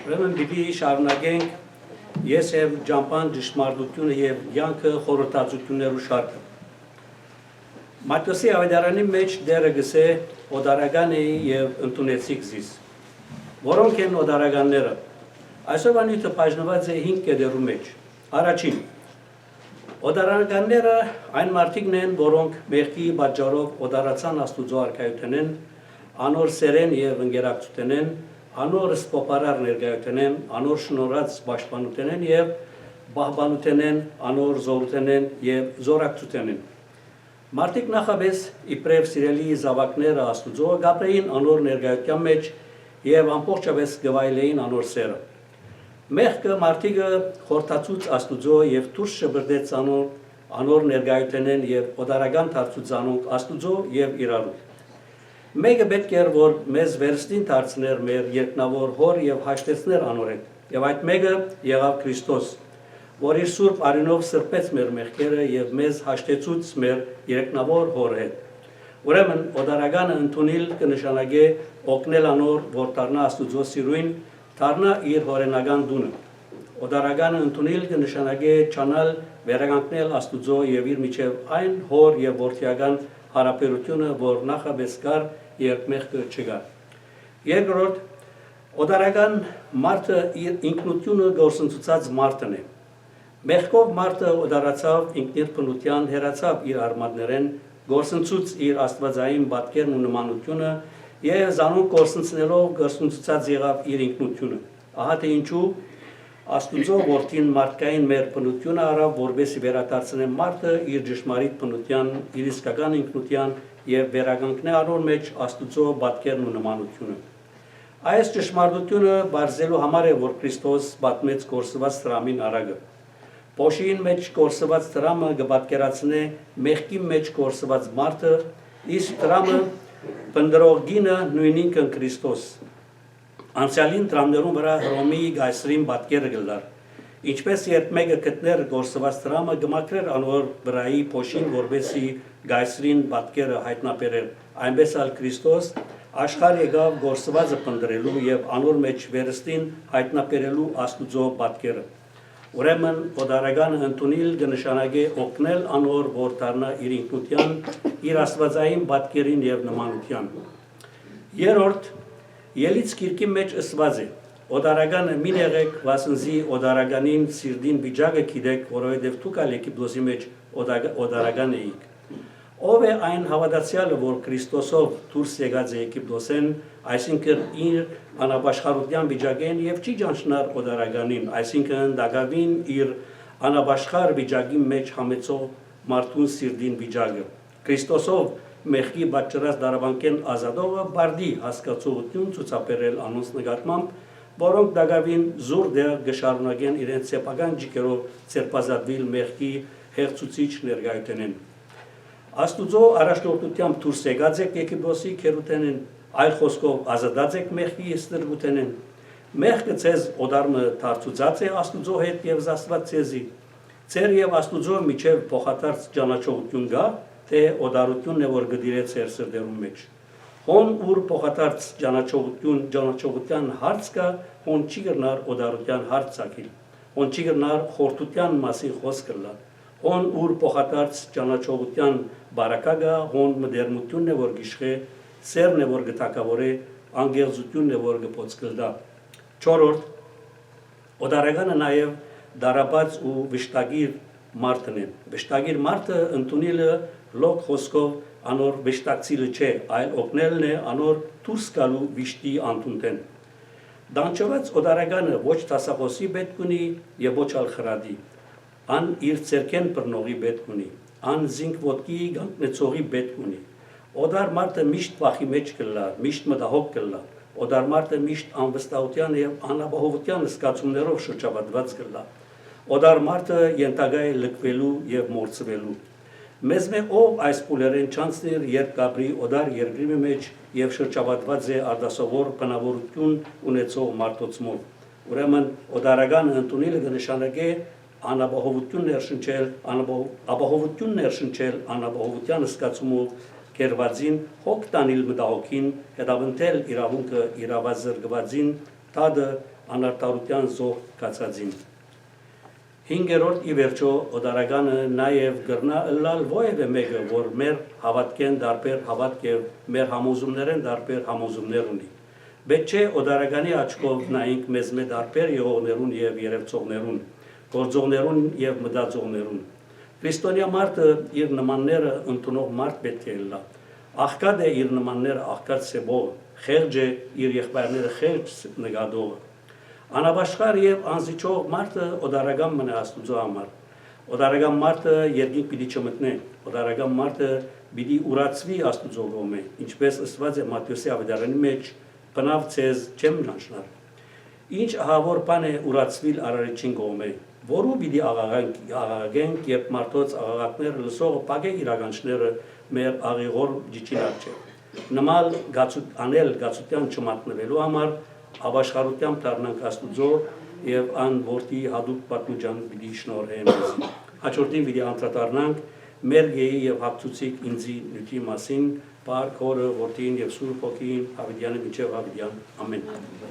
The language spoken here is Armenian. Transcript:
Ուրեմն պիտի շարունակենք ես եւ Ջամփան ճշմարտությունը եւ յանքը խորհրդածություններու շարքը։ Մատթոսի ավետարանի մեջ դերը գսե օդարական էի եւ ընդունեցիք զիս։ Որոնք են օդարականները։ Այսօր անիթը բաժնված է 5 կետերու մեջ։ Առաջին օդարականները այն մարդիկն են, որոնք մեղքի պատճառով օդարացան Աստուծո արքայութենեն, անոր սերեն եւ ընկերակցութենեն, անոր սփոփարար ներկայութենեն, անոր շնորհած պաշտպանութենեն եւ բահբանութենեն, անոր զորութենեն եւ զորակցութենեն։ Մարդիկ նախաբես իբրև սիրելի զավակները Աստուծո գաբրեին անոր ներկայության մեջ եւ ամբողջապես գվայլեին անոր սերը։ Մեղքը մարդիկը խորտացուց Աստուծո եւ դուրս շբրդեց անոր ներկայութենեն եւ օդարական դարձուց անոնք Աստուծո եւ իրարու։ Մեկը պետք էր, որ մեզ վերստին դարձներ մեր երկնավոր հոր եւ հաշտեցներ անոր հետ։ Եվ այդ մեկը եղավ Քրիստոս, որ իր սուրբ արյունով սրբեց մեր մեղքերը եւ մեզ հաշտեցուց մեր երկնավոր հոր հետ։ Ուրեմն օդարականը ընդունել կնշանակե օգնել անոր, որ դառնա Աստուծո սիրույն, դառնա իր հորենական դունը։ Օդարականը ընդունել կնշանակե չանալ վերականգնել Աստուծո եւ իր միջև այն հոր եւ որդիական հարաբերությունը, որ նախաբես կար, երբ մեղքը չկար։ Երկրորդ, օդարական մարդը իր ինքնությունը գործընծուցած մարդն է։ Մեղքով մարդը օդարացավ ինքնիր բնության, հեռացավ իր արմատներեն, գործընծուց իր աստվածային պատկերն ու նմանությունը եւ զանուն գործընծնելով գործընծուցած եղավ իր ինքնությունը։ Ահա թե ինչու Աստուծո որդին մարդկային մեր բնությունը արավ, որովհետեւ վերադարձնե մարդը իր ճշմարիտ բնության, իր իսկական ինքնության եւ վերականգնե անոր մեջ Աստուծո պատկերն ու նմանությունը։ Այս ճշմարտությունը բարձելու համար է, որ Քրիստոս պատմեց կորսված տրամին արագը։ Փոշին մեջ կորսված տրամը կպատկերացնե մեղքի մեջ կորսված մարդը, իսկ տրամը բնդրողինը նույնինքն Քրիստոս։ Անցյալին տրամներում վրա Հռոմի գայսրին պատկերը գլար։ Ինչպես երբ մեկը գտներ գործված տրամը գմակրեր անոր վրայի փոշին, որբեսի գայսրին պատկերը հայտնաբերել, այնպես ալ Քրիստոս աշխարհ եկավ գործվածը փնտրելու եւ անոր մեջ վերստին հայտնաբերելու Աստուծո պատկերը։ Ուրեմն օդարականը ընդունել կնշանակե օգնել անոր, որ դառնա իր ինքնության, իր աստվածային պատկերին եւ նմանության։ Երրորդ Ելից քիրքի մեջ ըսված է. օդարականը մի եղեք, վասնզի օդարականին սիրդին վիճակը գիտեք, որովհետև դուք ալ Եգիպտոսի մեջ օդարական էիք։ Ով է այն հավատացյալը, որ Քրիստոսով դուրս եկած է Եգիպտոսեն, այսինքն իր անաբաշխարության վիճակեն եւ չի ճանչնար օդարականին, այսինքն դակավին իր անաբաշխար վիճակի մեջ համեցող մարդուն սիրդին վիճակը։ Քրիստոսով մեղքի պատճառած դարավանկեն ազատողը բարդի հասկացողություն ցուցաբերել անոնց նկատմամբ, որոնք դակավին զուր դեր գշարունակեն իրենց սեփական ջիկերով ցերպազատվիլ մեղքի հերցուցիչ ներկայութենեն։ Աստուծո առաջնորդությամբ դուրս եկած եք Եգիպտոսի քերութենեն, այլ խոսքով ազատած եք մեղքի ստրգութենեն։ Մեղքը ցեզ օդարմը դարձուցած է Աստուծո հետ եւ զաստված ցեզի։ Ձեր եւ Աստուծո միջև փոխադարձ ճանաչողություն գա, թե օդարությունն է, որ գդիրե ծեր սրդերում մեջ։ Հոն ուր փոխադարձ ճանաչողության հարց կա, հոն չի գրնար օդարության հարց ցակիլ։ Հոն չի գրնար խորտության մասին խոսք կլա։ Հոն ուր փոխադարձ ճանաչողության բարակա գա, հոն մդերնությունն է, որ գիշխե, սերն է, որ գտակավորե, անգեղծությունն է, որ գփոցկլդա։ Չորրորդ օդարականը նաև դարաբաց ու վշտագիր մարդն է։ Վշտագիր մարդը ընդունիլը լոկ խոսքով անոր վշտակցիլը չէ, այլ օգնելն է անոր դուրս գալու վիշտի անտունտեն։ Դանչված օդարականը ոչ տասախոսի պետք ունի եւ ոչ ալ խրադի։ Ան իր ցերքեն բռնողի պետք ունի, ան զինք ոտքի գանտնեցողի պետք ունի։ Օդար մարդը միշտ վախի մեջ կլա, միշտ մտահոգ կլա։ Օդար մարդը միշտ անվստահության եւ անապահովության զգացումներով շրջապատված կլա։ Օդար մարդը ենթակա է լքվելու եւ մորցվելու։ Մեզ մե ով այս փուլերեն չանցներ, երբ գաբրի օդար երկրի մեջ եւ շրջապատված է արդասովոր բնավորություն ունեցող մարդոցմով։ Ուրեմն օդարականը ընդունելը կնշանակե անապահովություն ներշնչել անապահովության զգացումով կերվածին հոգ տանիլ մտահոգին հետավնտել իրավունքը իրավազրկվածին տադը անարտարության զոհ կացածին։ Հինգերորդ ի վերջո օդարականը նաև գրնա ըլլալ ովևէ մեկը, որ մեր հավատքեն դարբեր հավատք եւ մեր համոզումներեն դարբեր համոզումներ ունի։ Պետք չէ օդարականի աչքով նայենք մեզ մե դարբեր եղողներուն եւ երևցողներուն, գործողներուն եւ մտածողներուն։ Քրիստոնյա մարդը իր նմանները ընդունող մարդ պետք է լա։ Աղքատ է իր նմանները աղքատ սեբող, խեղճ է իր եղբայրները խեղճ նկատողը։ Անաբաշխար եւ անզիջող մարդը օդարական մնա Աստուծո համար։ Օդարական մարդը երկինք պիտի չմտնե, օդարական մարդը պիտի ուրացվի Աստուծո կողմէ, ինչպես ասված է Մատթեոսի ավետարանի մեջ, բնավ ցեզ չեմ ճանչնար։ Ինչ ահավոր բան է ուրացվիլ Արարիչին կողմէ, որու պիտի աղաղենք, երբ մարդոց աղաղակները լսողը պագե իրականչները մեր աղիղոր ջիջին առջև։ Նմալ անել գացության չմատնվելու համար Աբաշխարությամբ դառնանք Աստուծո եւ ան որդի հadoop պատմուջան պիտի շնորհեն մեզ։ Հաջորդին պիտի անդրադառնանք մեր գեի եւ հապցուցիկ ինձի նյութի մասին, Պարք Հորը, Որդին եւ Սուրբ Հոգին, Հավիդյանը միջև Հավիդյան, ամեն։